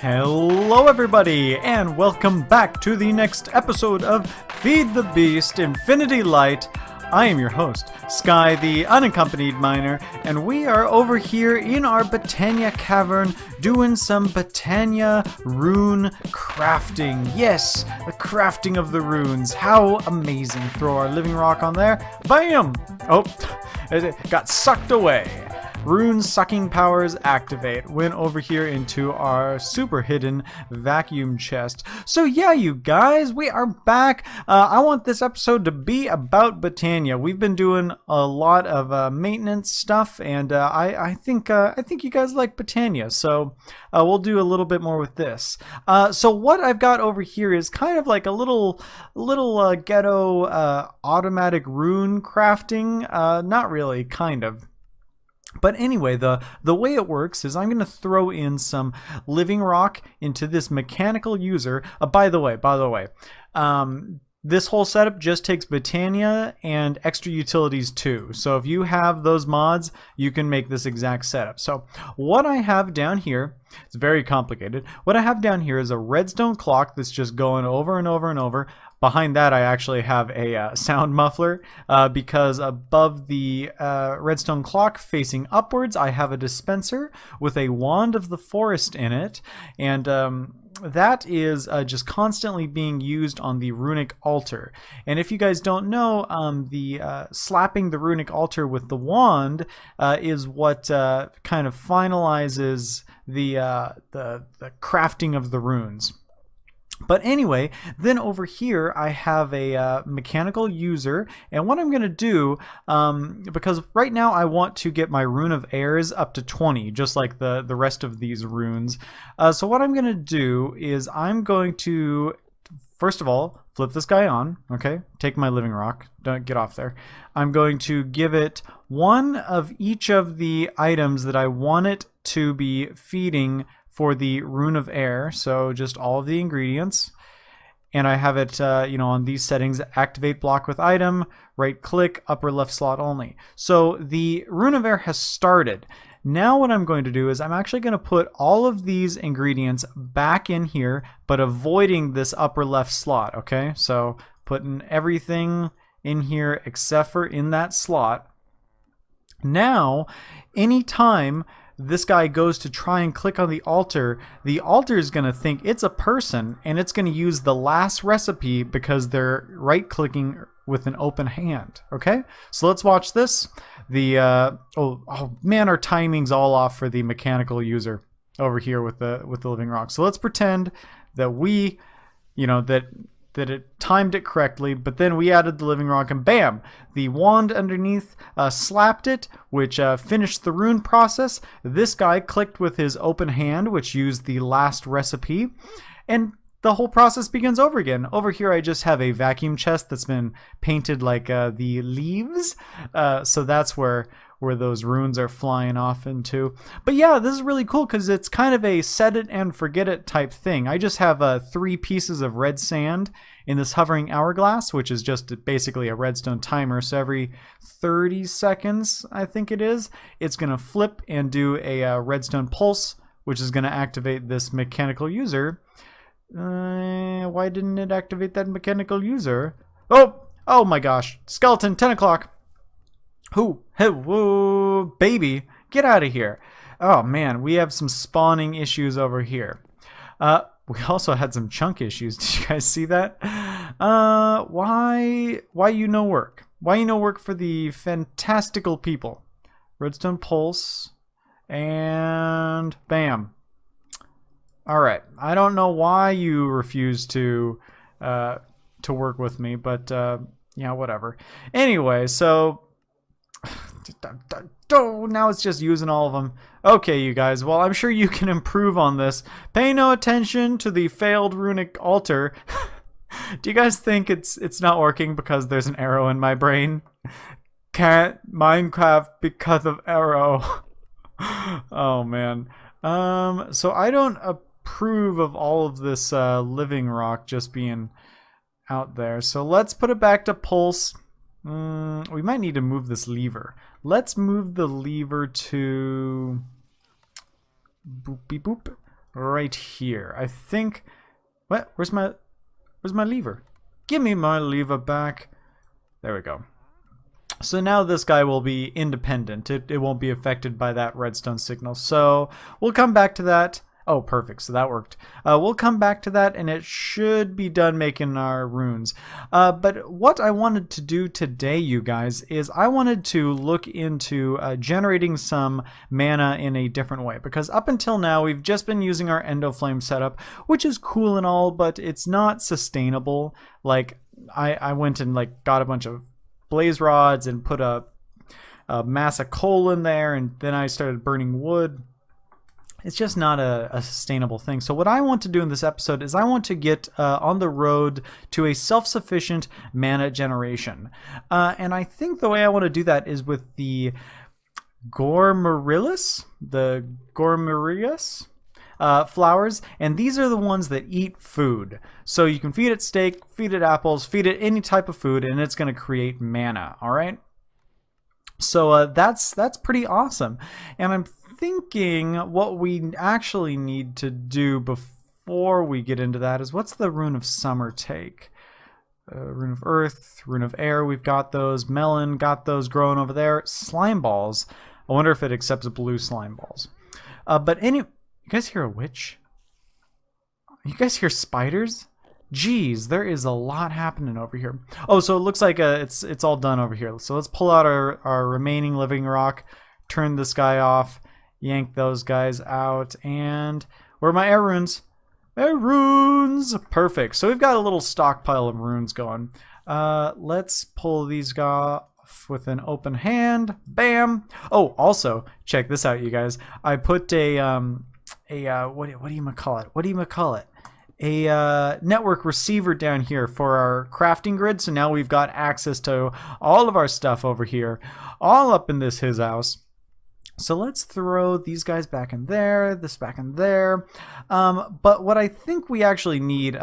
Hello everybody, and welcome back to the next episode of Feed the Beast Infinity Light. I am your host, Sky, the Unaccompanied Miner, and we are over here in our Botania Cavern doing some Botania rune crafting. Yes, the crafting of the runes. How amazing. Throw our living rock on there. Bam! Oh, it got sucked away. Rune sucking powers activate. Went over here into our super hidden vacuum chest. So yeah, you guys, we are back. I want this episode to be about Botania. We've been doing a lot of maintenance stuff, and I think you guys like Botania. So we'll do a little bit more with this. So what I've got over here is kind of like a little ghetto automatic rune crafting. Not really, kind of. But anyway, the way it works is I'm going to throw in some living rock into this mechanical user. By the way, this whole setup just takes Botania and extra utilities too. So if you have those mods, you can make this exact setup. So what I have down here, it's very complicated. What I have down here is a redstone clock that's just going over and over and over. Behind that, I actually have a sound muffler because above the redstone clock facing upwards, I have a dispenser with a wand of the forest in it. And that is just constantly being used on the runic altar. And if you guys don't know, slapping the runic altar with the wand is what kind of finalizes the crafting of the runes. But anyway, then over here I have a mechanical user, and what I'm going to do, because right now I want to get my rune of airs up to 20, just like the rest of these runes. So what I'm going to do is I'm going to, first of all, flip this guy on, okay? Take my living rock, don't get off there. I'm going to give it one of each of the items that I want it to be feeding for the rune of air, so just all of the ingredients. And I have it, on these settings, activate block with item, right click, upper left slot only. So the rune of air has started. Now what I'm going to do is I'm actually going to put all of these ingredients back in here, but avoiding this upper left slot, okay? So putting everything in here except for in that slot. Now, anytime this guy goes to try and click on the altar is going to think it's a person, and it's going to use the last recipe because they're right clicking with an open hand. Okay, so let's watch this. Oh man, our timing's all off for the mechanical user over here with the living rock. So let's pretend that we, that it timed it correctly, but then we added the living rock and bam, the wand underneath slapped it, which finished the rune process. This guy clicked with his open hand, which used the last recipe, and the whole process begins over again. Over here I just have a vacuum chest that's been painted like the leaves, so that's where those runes are flying off into. But yeah, this is really cool because it's kind of a set it and forget it type thing. I just have 3 pieces of red sand in this hovering hourglass, which is just basically a redstone timer. So every 30 seconds, I think it is, it's going to flip and do a redstone pulse, which is going to activate this mechanical user. Why didn't it activate that mechanical user? Oh my gosh, skeleton, 10 o'clock. Whoa, baby, get out of here. Oh man, we have some spawning issues over here. We also had some chunk issues. Did you guys see that? Why you no work? Why you no work for the fantastical people? Redstone pulse, and bam. All right, I don't know why you refuse to work with me, but yeah, whatever. Anyway, so now it's just using all of them. Okay, you guys, well, I'm sure you can improve on this. Pay no attention to the failed runic altar. Do you guys think it's not working because there's an arrow in my brain? Can't Minecraft because of arrow. Oh man. So I don't approve of all of this living rock just being out there. So let's put it back to pulse. We might need to move this lever. Let's move the lever to boopy boop. right here. I think... What? Where's my lever? Give me my lever back. There we go. So now this guy will be independent. It won't be affected by that redstone signal. So we'll come back to that. Oh, perfect. So that worked. We'll come back to that, and it should be done making our runes. But what I wanted to do today, you guys, is I wanted to look into generating some mana in a different way. Because up until now, we've just been using our Endoflame setup, which is cool and all, but it's not sustainable. Like, I went and like got a bunch of blaze rods and put a mass of coal in there, and then I started burning wood. It's just not a sustainable thing. So what I want to do in this episode is I want to get on the road to a self-sufficient mana generation. And I think the way I want to do that is with the Gormarilis, flowers, and these are the ones that eat food. So you can feed it steak, feed it apples, feed it any type of food, and it's going to create mana, all right? So that's pretty awesome. And I'm thinking what we actually need to do before we get into that is, what's the Rune of Summer take? Rune of Earth, Rune of Air, we've got those. Melon, got those growing over there. Slime balls. I wonder if it accepts blue slime balls. You guys hear a witch? You guys hear spiders? Jeez, there is a lot happening over here. Oh, so it looks like it's all done over here. So let's pull out our remaining living rock, turn this guy off, yank those guys out, and where are my air runes? Air runes! Perfect. So we've got a little stockpile of runes going. Let's pull these guys with an open hand. Bam! Oh, also, check this out, you guys. I put what do you call it? What do you call it? A network receiver down here for our crafting grid. So now we've got access to all of our stuff over here, all up in his house. So let's throw these guys back in there, this back in there. But what I think we actually need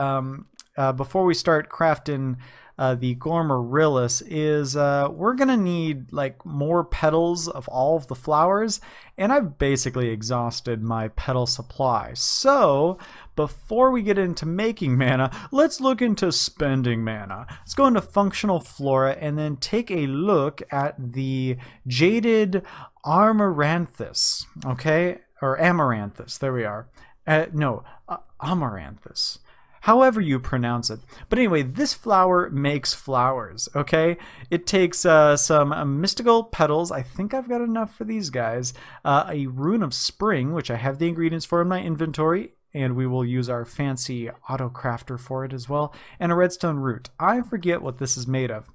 before we start crafting the Gormarilis is we're gonna need like more petals of all of the flowers, and I've basically exhausted my petal supply. So before we get into making mana, let's look into spending mana. Let's go into functional flora and then take a look at the jaded Amaranthus, okay, or Amaranthus. There we are. Amaranthus. However you pronounce it. But anyway, this flower makes flowers, okay? It takes some mystical petals. I think I've got enough for these guys. A Rune of Spring, which I have the ingredients for in my inventory, and we will use our fancy auto crafter for it as well. And a redstone root. I forget what this is made of.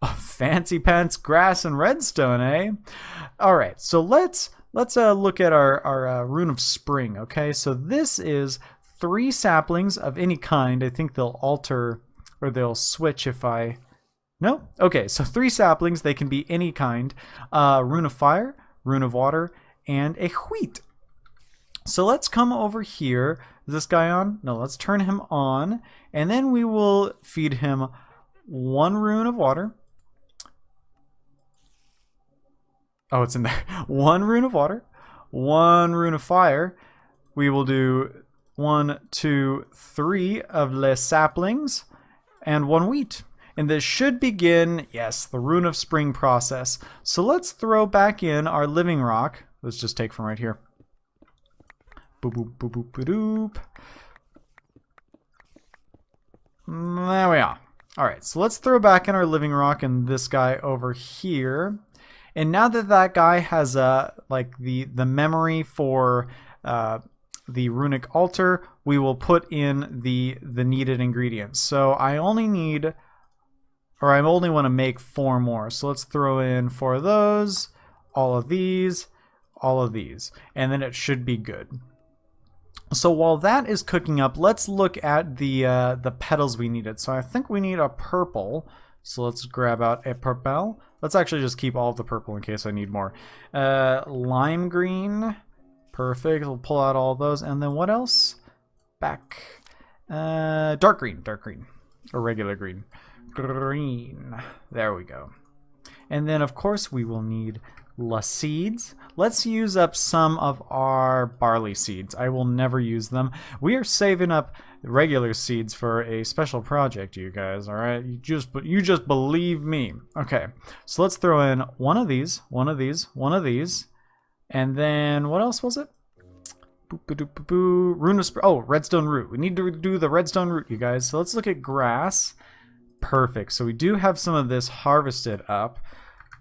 Oh, fancy pants, grass, and redstone, eh? All right, so let's look at our Rune of Spring, okay? So this is 3 saplings of any kind. I think they'll alter, or they'll switch if I... No? Okay, so 3 saplings. They can be any kind. Rune of Fire, Rune of Water, and a Wheat. So let's come over here. Is this guy on? No, let's turn him on. And then we will feed him 1 Rune of Water. Oh, it's in there. 1 Rune of Water, 1 Rune of Fire. We will do 1, 2, 3 of the saplings, and 1 wheat. And this should begin, yes, the Rune of Spring process. So let's throw back in our living rock. Let's just take from right here. Boop, boop, boop, boop, boop, boop. There we are. All right, so let's throw back in our living rock and this guy over here. And now that guy has like the memory for the runic altar, we will put in the needed ingredients. So I only need, or I only want to make 4 more. So let's throw in 4 of those, all of these, and then it should be good. So while that is cooking up, let's look at the petals we needed. So I think we need a purple. So let's grab out a purple. Let's actually just keep all of the purple in case I need more. Lime green. Perfect. We'll pull out all those. And then what else? Back. Dark green. Or regular green. Green. There we go. And then, of course, we will need seeds. Let's use up some of our barley seeds. I will never use them. We are saving up regular seeds for a special project, you guys, all right? You just believe me. Okay, so let's throw in one of these, and then what else was it? Rune of redstone root. We need to do the redstone root, you guys. So let's look at grass. Perfect. So we do have some of this harvested up.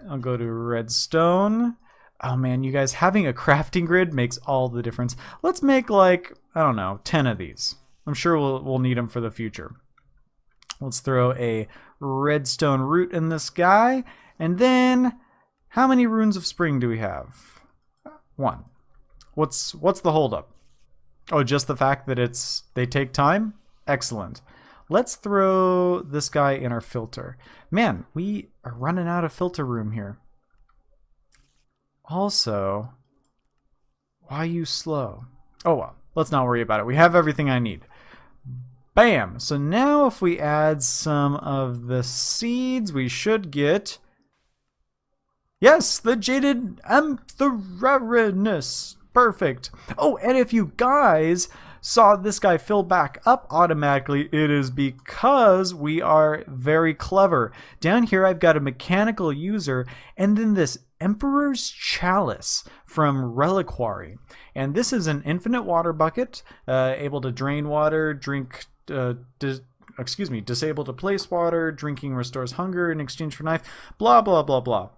I'll go to redstone. Oh man, you guys, having a crafting grid makes all the difference. Let's make like, I don't know, 10 of these. I'm sure we'll need them for the future. Let's throw a redstone root in this guy. And then, how many runes of spring do we have? 1. What's the holdup? Oh, just the fact that they take time? Excellent. Let's throw this guy in our filter. Man, we are running out of filter room here. Also, why are you slow? Oh well, let's not worry about it. We have everything I need. Bam! So now if we add some of the seeds, we should get... Yes, the jaded amphorarinus. Perfect. Oh, and if you guys saw this guy fill back up automatically, it is because we are very clever. Down here I've got a mechanical user and then this Emperor's Chalice from Reliquary. And this is an infinite water bucket, able to drain water, disable to place water, drinking restores hunger in exchange for knife, blah blah blah blah.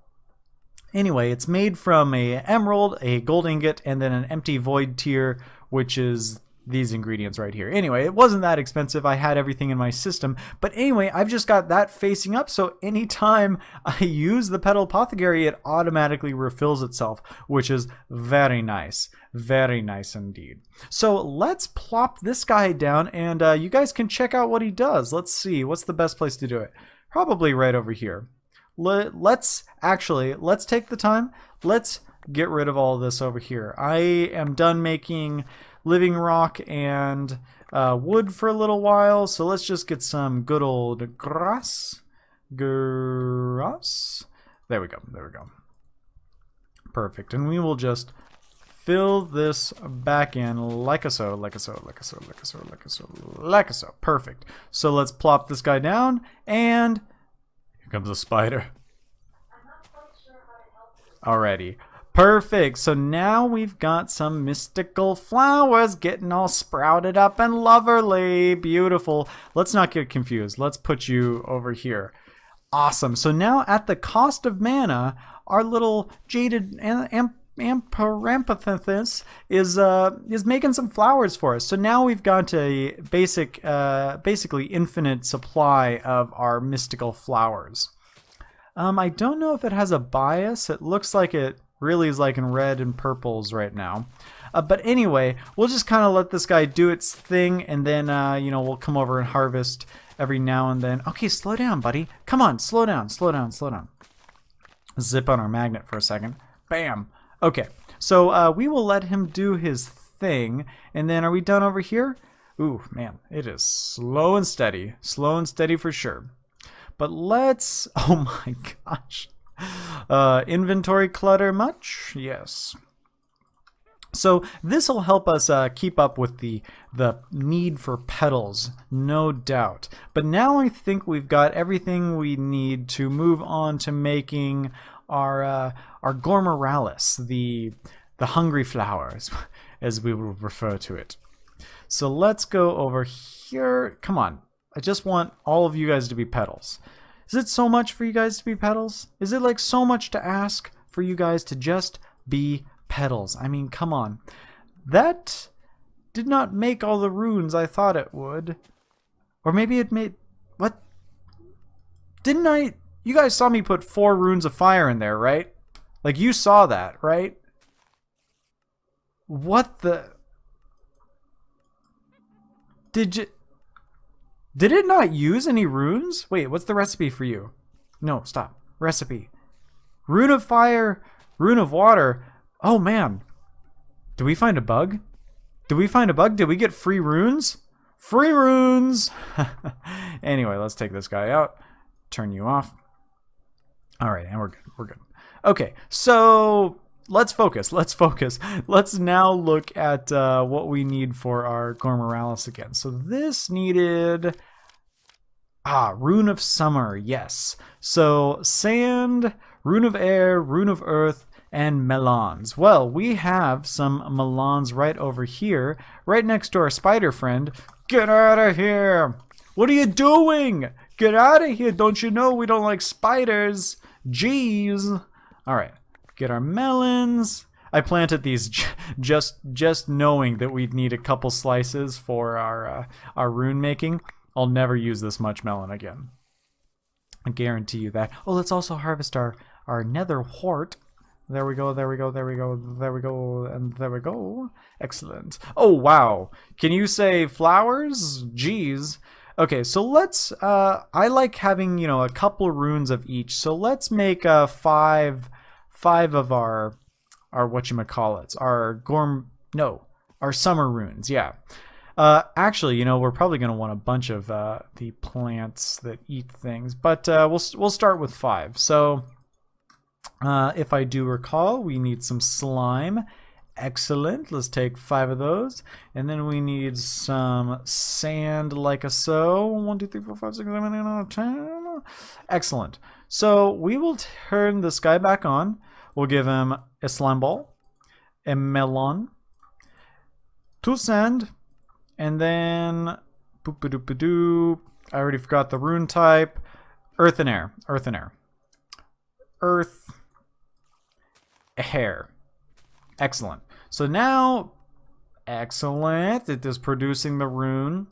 Anyway, it's made from a emerald, a gold ingot, and then an empty void tier, which is these ingredients right here. Anyway, it wasn't that expensive. I had everything in my system. But anyway, I've just got that facing up, so anytime I use the Petal Apothecary, it automatically refills itself, which is very nice. Very nice indeed. So let's plop this guy down, and you guys can check out what he does. Let's see. What's the best place to do it? Probably right over here. Let's take the time. Let's get rid of all of this over here. I am done making living rock and wood for a little while, so let's just get some good old grass. There we go. Perfect. And we will just fill this back in like so. Perfect. So let's plop this guy down, and here comes a spider. I'm not quite sure how to help you. Alrighty. Perfect. So now we've got some mystical flowers getting all sprouted up and lovely. Beautiful. Let's not get confused. Let's put you over here. Awesome. So now at the cost of mana, our little jaded Amparampathis is making some flowers for us. So now we've got a basically infinite supply of our mystical flowers. I don't know if it has a bias. It looks like it really is like in red and purples right now. But anyway, we'll just kind of let this guy do its thing, and then we'll come over and harvest every now and then. Okay, slow down, buddy. Come on, slow down. Zip on our magnet for a second. Bam. Okay, so we will let him do his thing, and then are we done over here? Ooh, man, it is slow and steady for sure. But let's, oh my gosh. Inventory clutter much? Yes. So this will help us keep up with the need for petals, no doubt. But now I think we've got everything we need to move on to making our Gormoralis, the hungry flowers, as we will refer to it. So let's go over here. Come on. I just want all of you guys to be petals. Is it so much for you guys to be petals? Is it like so much to ask for you guys to just be petals? I mean, come on. That did not make all the runes I thought it would. Or maybe it made... What? Didn't I... You guys saw me put 4 runes of fire in there, right? Like, you saw that, right? What the... Did it not use any runes? Wait, what's the recipe for you? No, stop. Recipe. Rune of fire, rune of water. Oh man. Did we find a bug? Did we get free runes? Free runes! Anyway, let's take this guy out. Turn you off. Alright, and we're good. Okay, so let's focus. Let's now look at what we need for our Gormoralis again. So this needed Rune of Summer, yes. So sand, Rune of Air, Rune of Earth, and melons. Well, we have some melons right over here, right next to our spider friend. Get out of here! What are you doing? Get out of here! Don't you know we don't like spiders? Jeez! Alright, get our melons. I planted these just knowing that we'd need a couple slices for our rune making. I'll never use this much melon again. I guarantee you that. Oh, let's also harvest our nether wart. There we go, there we go, there we go, there we go, and there we go. Excellent. Oh, wow. Can you say flowers? Jeez. Okay, so let's, I like having, you know, a couple runes of each. So let's make five of our whatchamacallits, our summer runes, yeah. Actually, you know, we're probably going to want a bunch of the plants that eat things, but we'll start with 5. So if I do recall, we need some slime. Excellent. Let's take 5 of those. And then we need some sand like a so. 1, 2, 3, 4, 5, 6, 7, 8, 9, 10. Excellent. So we will turn this guy back on. We'll give him a slime ball, a melon, 2 sand, and then boop-a-doop-a-doop. I already forgot the rune type. Earth and air. Earth and air. Earth. Air. Excellent. So now, excellent. It is producing the rune.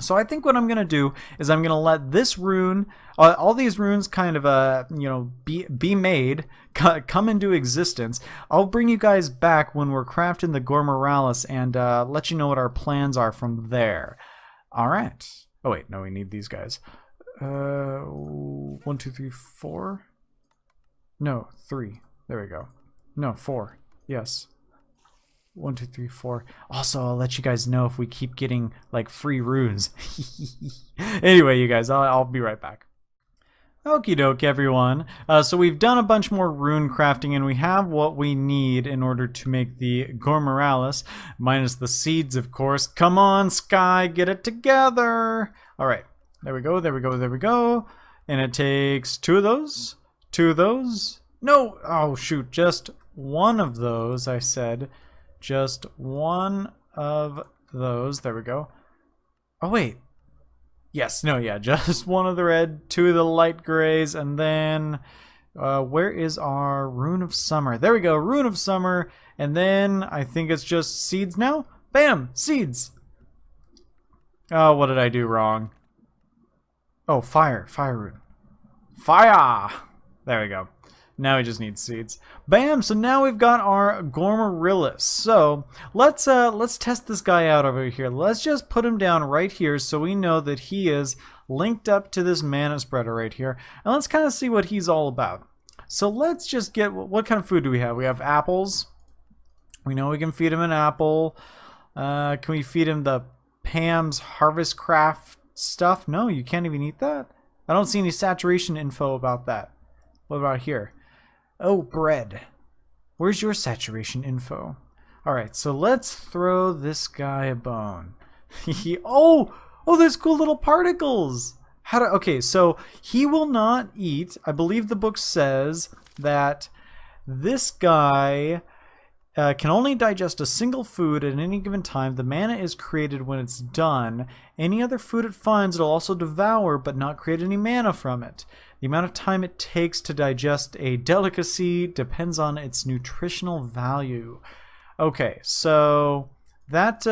So I think what I'm going to do is I'm going to let this rune, all these runes kind of, you know, be made, come into existence. I'll bring you guys back when we're crafting the Gormoralis and let you know what our plans are from there. All right. Oh, wait. No, we need these guys. 1, 2, 3, 4. No, 3. There we go. No, 4. Yes. 1, 2, 3, 4. Also, I'll let you guys know if we keep getting like free runes. Anyway, you guys, I'll be right back. Okie doke, everyone. So we've done a bunch more rune crafting, and we have what we need in order to make the Gormoralis, minus the seeds, of course. Come on, Sky, get it together. All right, there we go, there we go, there we go. And it takes 2 of those, 2 of those. No, oh shoot, just 1 of those, I said. Just 1 of those. There we go. Oh, wait. Yes, no, yeah. Just 1 of the red, 2 of the light grays, and then where is our Rune of Summer? There we go. Rune of Summer. And then I think it's just seeds now. Bam! Seeds! Oh, what did I do wrong? Oh, fire. Fire rune. Fire! There we go. Now we just need seeds. Bam! So now we've got our Gormoralis. So let's test this guy out over here. Let's just put him down right here so we know that he is linked up to this mana spreader right here. And let's kind of see what he's all about. So let's just get, what kind of food do we have? We have apples. We know we can feed him an apple. Can we feed him the Pam's Harvest Craft stuff? No, you can't even eat that. I don't see any saturation info about that. What about here? Oh, bread. Where's your saturation info? Alright, so let's throw this guy a bone. Oh, there's cool little particles. Okay, so he will not eat. I believe the book says that this guy can only digest a single food at any given time. The mana is created when it's done. Any other food it finds, it'll also devour, but not create any mana from it. The amount of time it takes to digest a delicacy depends on its nutritional value. Okay, so that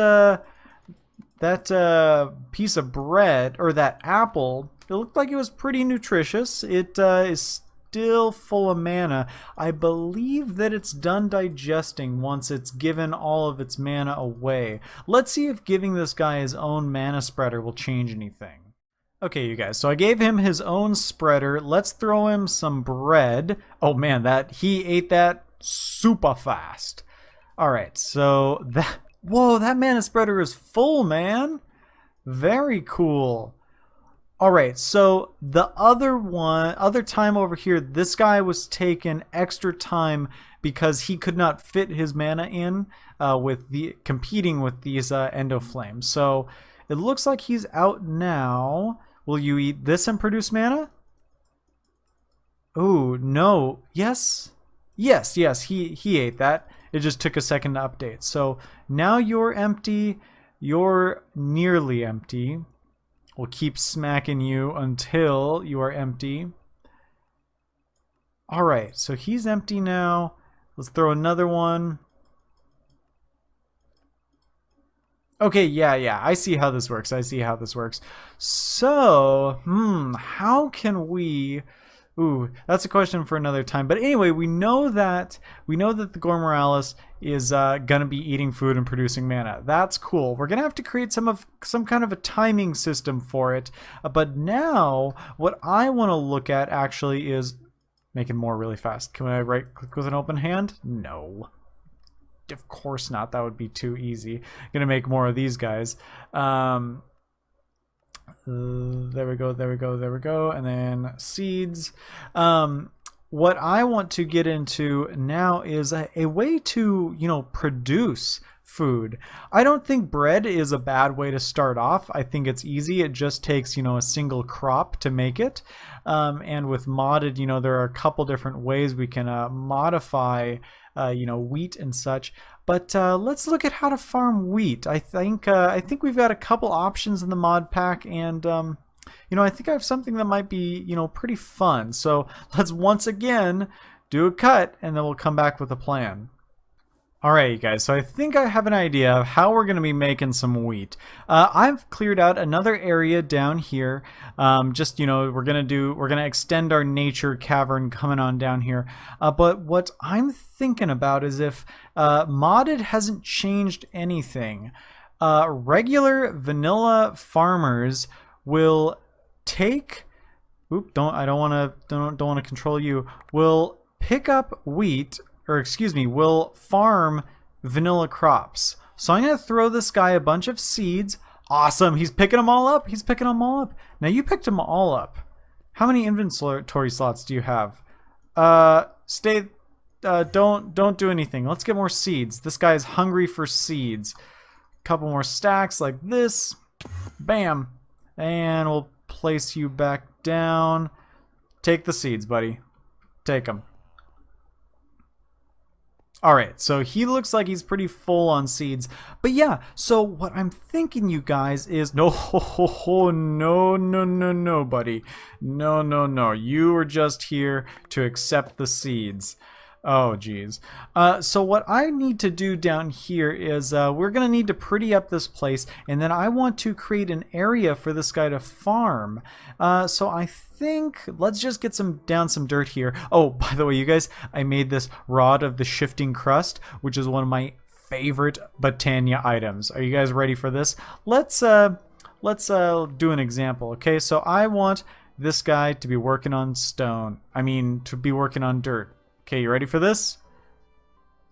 piece of bread, or that apple, it looked like it was pretty nutritious. It is still full of mana. I believe that it's done digesting once it's given all of its mana away. Let's see if giving this guy his own mana spreader will change anything. Okay, you guys, so I gave him his own spreader. Let's throw him some bread. Oh man, he ate that super fast. Alright, so whoa, that mana spreader is full, man. Very cool. All right, so the other time over here, this guy was taking extra time because he could not fit his mana in with the competing with these endo flames. So it looks like he's out now. Will you eat this and produce mana? Oh no! Yes, yes. He ate that. It just took a second to update. So now you're empty. You're nearly empty. We'll keep smacking you until you are empty. All right, so he's empty now. Let's throw another one. Okay, yeah. I see how this works. So, how can we... Ooh, that's a question for another time. But anyway, we know that the Gore Morales is gonna be eating food and producing mana. That's cool. We're gonna have to create some kind of a timing system for it. But now, what I want to look at actually is making more really fast. Can I right click with an open hand? No, of course not. That would be too easy. Gonna make more of these guys. There we go, and then seeds. What I want to get into now is a way to, produce food. I don't think bread is a bad way to start off. I think it's easy. It just takes, a single crop to make it. And with modded, there are a couple different ways we can modify, wheat and such. But let's look at how to farm wheat. I think we've got a couple options in the mod pack, and I think I have something that might be pretty fun. So let's once again do a cut, and then we'll come back with a plan. Alright, you guys, so I think I have an idea of how we're going to be making some wheat. I've cleared out another area down here. We're going to extend our nature cavern coming on down here. But what I'm thinking about is if modded hasn't changed anything, regular vanilla farmers will take... Oop, don't want to control you. Will pick up wheat... will farm vanilla crops. So I'm going to throw this guy a bunch of seeds. Awesome. He's picking them all up. Now you picked them all up. How many inventory slots do you have? Don't do anything. Let's get more seeds. This guy is hungry for seeds. Couple more stacks like this. Bam. And we'll place you back down. Take the seeds, buddy. Take them. Alright, so he looks like he's pretty full on seeds. But yeah, so what I'm thinking, you guys, is... No, buddy. No. You were just here to accept the seeds. Oh, geez. So what I need to do down here is we're going to need to pretty up this place, and then I want to create an area for this guy to farm. So I think let's just get down some dirt here. Oh, by the way, you guys, I made this rod of the shifting crust, which is one of my favorite Botania items. Are you guys ready for this? Let's do an example. Okay, so I want this guy to be working on stone. To be working on dirt. Okay, you ready for this?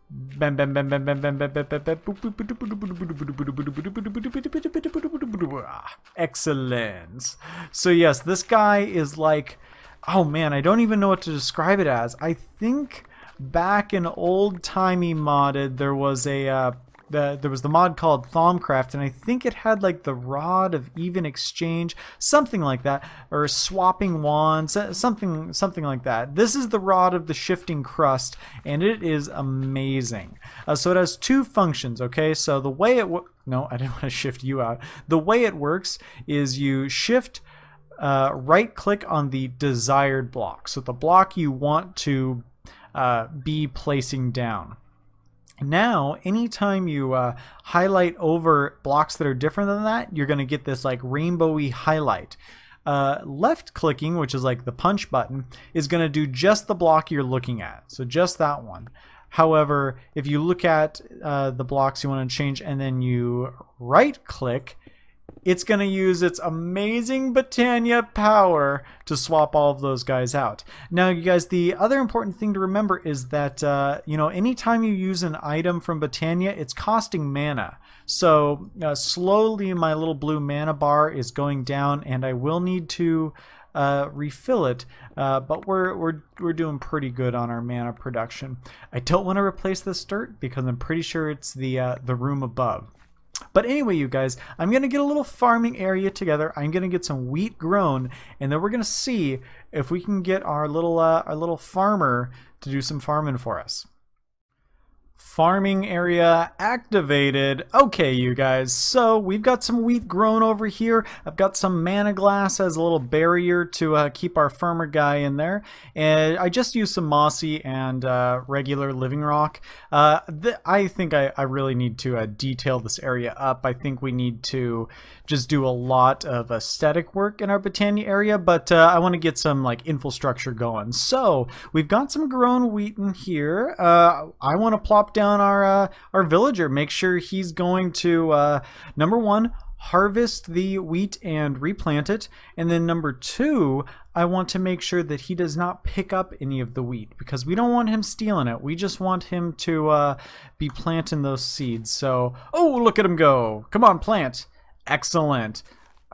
Bam, bam, bam, bam, bam, bam, bam, bam, bam, bam. Excellent. So yes, this guy is like, oh man, I don't even know what to describe it as. I think back in old-timey modded, there was the mod called Thaumcraft, and I think it had like the Rod of Even Exchange, something like that, or swapping wands, something like that. This is the Rod of the Shifting Crust, and it is amazing. So it has two functions, okay? So the way it no, I didn't want to shift you out. The way it works is you shift right-click on the desired block, so the block you want to be placing down. Now, anytime you highlight over blocks that are different than that, you're going to get this like rainbowy highlight. Left clicking, which is like the punch button, is going to do just the block you're looking at. So just that one. However, if you look at the blocks you want to change and then you right click, it's going to use its amazing Botania power to swap all of those guys out. Now, you guys, the other important thing to remember is that, anytime you use an item from Botania, it's costing mana. So slowly my little blue mana bar is going down, and I will need to refill it, but we're doing pretty good on our mana production. I don't want to replace this dirt because I'm pretty sure it's the room above. But anyway, you guys, I'm going to get a little farming area together. I'm going to get some wheat grown, and then we're going to see if we can get our little farmer to do some farming for us. Farming area activated. Okay, you guys, so we've got some wheat grown over here. I've got some mana glass as a little barrier to keep our farmer guy in there, and I just used some mossy and regular living rock. I think I really need to detail this area up. I think we need to just do a lot of aesthetic work in our Botania area, but I want to get some like infrastructure going. So we've got some grown wheat in here. I want to plop down our villager, make sure he's going to number one, harvest the wheat and replant it, and then number two, I want to make sure that he does not pick up any of the wheat because we don't want him stealing it. We just want him to be planting those seeds. So, oh, look at him go. Come on, plant. Excellent.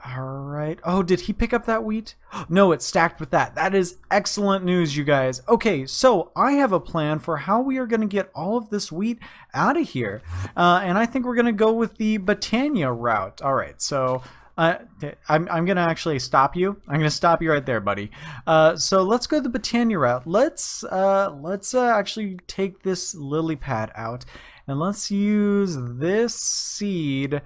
All right. Oh, did he pick up that wheat? No, it's stacked with that. That is excellent news, you guys. Okay, so I have a plan for how we are going to get all of this wheat out of here. And I think we're going to go with the Botania route. All right, so I'm going to actually stop you. I'm going to stop you right there, buddy. So let's go the Botania route. Let's actually take this lily pad out. And let's use this seed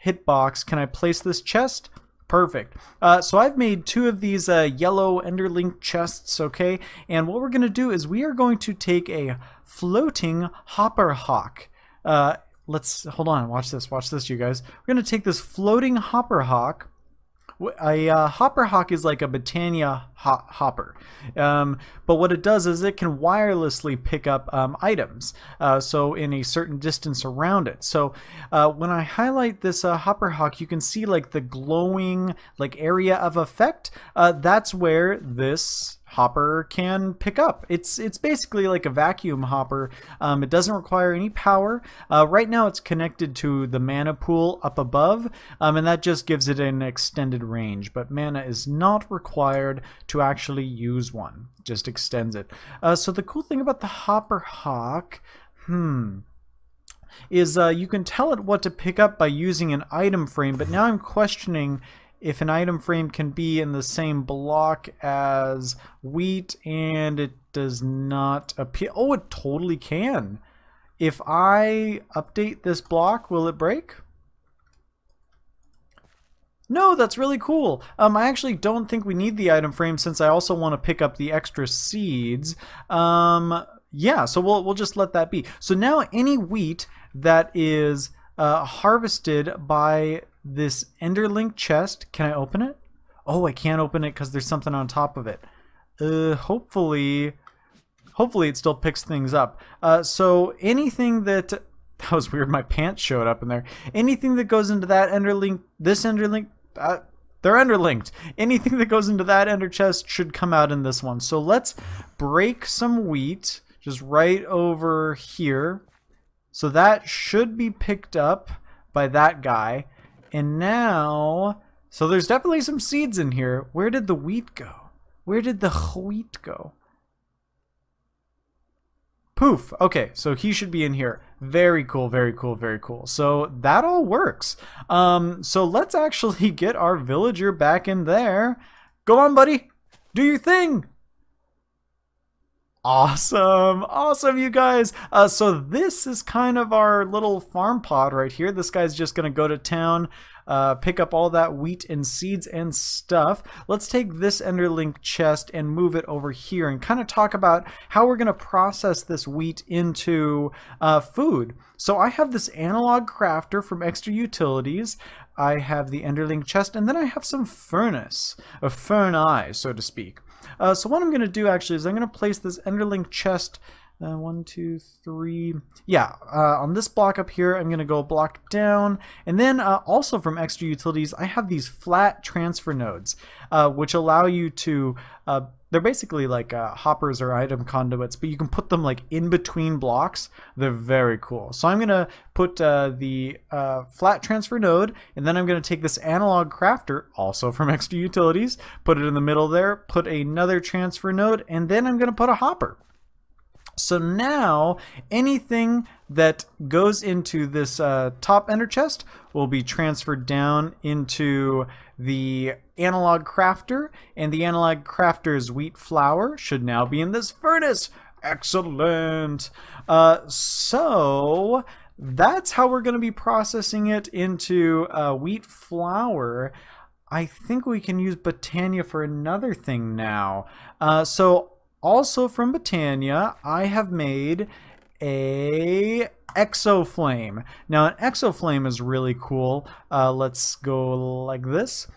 hitbox. Can I place this chest? Perfect. So I've made two of these yellow enderlink chests, okay? And what we're going to do is we are going to take a floating hopper hawk. Let's, hold on, watch this, you guys. We're going to take this floating hopper hawk. A hopper hawk is like a Botania hopper, but what it does is it can wirelessly pick up items, so in a certain distance around it. So when I highlight this hopper hawk, you can see like the glowing like area of effect. That's where this hopper can pick up. It's basically like a vacuum hopper. It doesn't require any power. Right now it's connected to the mana pool up above, and that just gives it an extended range, but mana is not required to actually use one. It just extends it. So the cool thing about the hopper hawk is you can tell it what to pick up by using an item frame, but now I'm questioning if an item frame can be in the same block as wheat, and it does not appear. Oh, it totally can. If I update this block, will it break? No, that's really cool. I actually don't think we need the item frame since I also want to pick up the extra seeds. Yeah, so we'll just let that be. So now any wheat that is harvested by this enderlink chest, can I open it? Oh, I can't open it because there's something on top of it. Hopefully it still picks things up. So anything that was weird, my pants showed up in there. Anything that goes into that enderlink, this enderlink, they're enderlinked. Anything that goes into that ender chest should come out in this one. So let's break some wheat just right over here. So that should be picked up by that guy. And now, so there's definitely some seeds in here. Where did the wheat go? Where did the wheat go? Poof. Okay, so he should be in here. Very cool, very cool, very cool. So that all works. So let's actually get our villager back in there. Go on, buddy. Do your thing. Awesome, awesome, you guys. So this is kind of our little farm pod right here. This guy's just gonna go to town, pick up all that wheat and seeds and stuff. Let's take this enderlink chest and move it over here and kind of talk about how we're gonna process this wheat into food. So I have this analog crafter from Extra Utilities. I have the enderlink chest, and then I have some furnace, a furnace, so to speak. So what I'm going to do actually is I'm going to place this enderlink chest 1, 2, 3. Yeah, on this block up here, I'm going to go block down. And then also from extra utilities, I have these flat transfer nodes, which allow you to... they're basically like hoppers or item conduits, but you can put them like in between blocks. They're very cool. So I'm going to put the flat transfer node, and then I'm going to take this analog crafter, also from extra utilities, put it in the middle there, put another transfer node, and then I'm going to put a hopper. So now anything that goes into this top ender chest will be transferred down into the analog crafter, and the analog crafter's wheat flour should now be in this furnace. Excellent. So that's how we're going to be processing it into wheat flour. I think we can use Botania for another thing now. Also from Botania, I have made a exoflame. Now an exoflame is really cool. Let's go like this.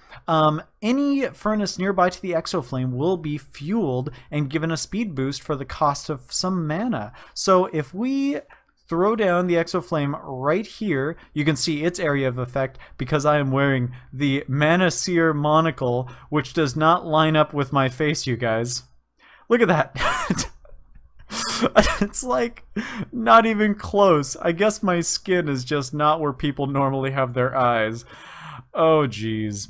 Any furnace nearby to the exoflame will be fueled and given a speed boost for the cost of some mana. So if we throw down the exoflame right here, you can see its area of effect because I am wearing the Mana Seer monocle, which does not line up with my face, you guys. Look at that. It's like not even close. I guess my skin is just not where people normally have their eyes. Oh geez.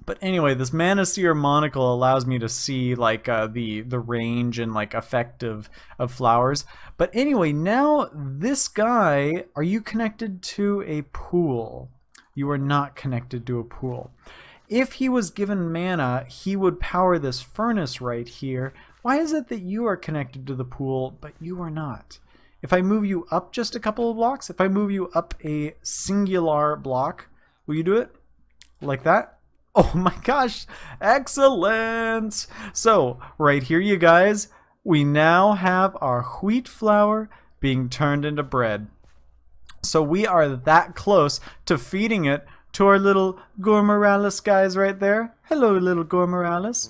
But anyway, this Mana Seer monocle allows me to see like the range and like effect of flowers. But anyway, now this guy, are you connected to a pool? You are not connected to a pool. If he was given mana, he would power this furnace right here. Why is it that you are connected to the pool, but you are not? If I move you up just a couple of blocks, if I move you up a singular block, will you do it? Like that? Oh my gosh, excellent! So, right here, you guys, we now have our wheat flour being turned into bread. So we are that close to feeding it to our little Gormoralis guys right there. Hello, little Gormoralis.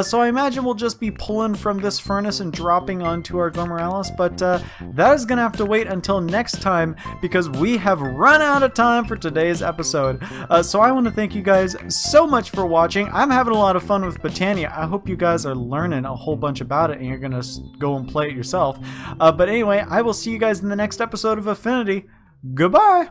So I imagine we'll just be pulling from this furnace and dropping onto our Gormoralis, but that is going to have to wait until next time because we have run out of time for today's episode. So I want to thank you guys so much for watching. I'm having a lot of fun with Botania. I hope you guys are learning a whole bunch about it and you're going to go and play it yourself. But anyway, I will see you guys in the next episode of Affinity. Goodbye!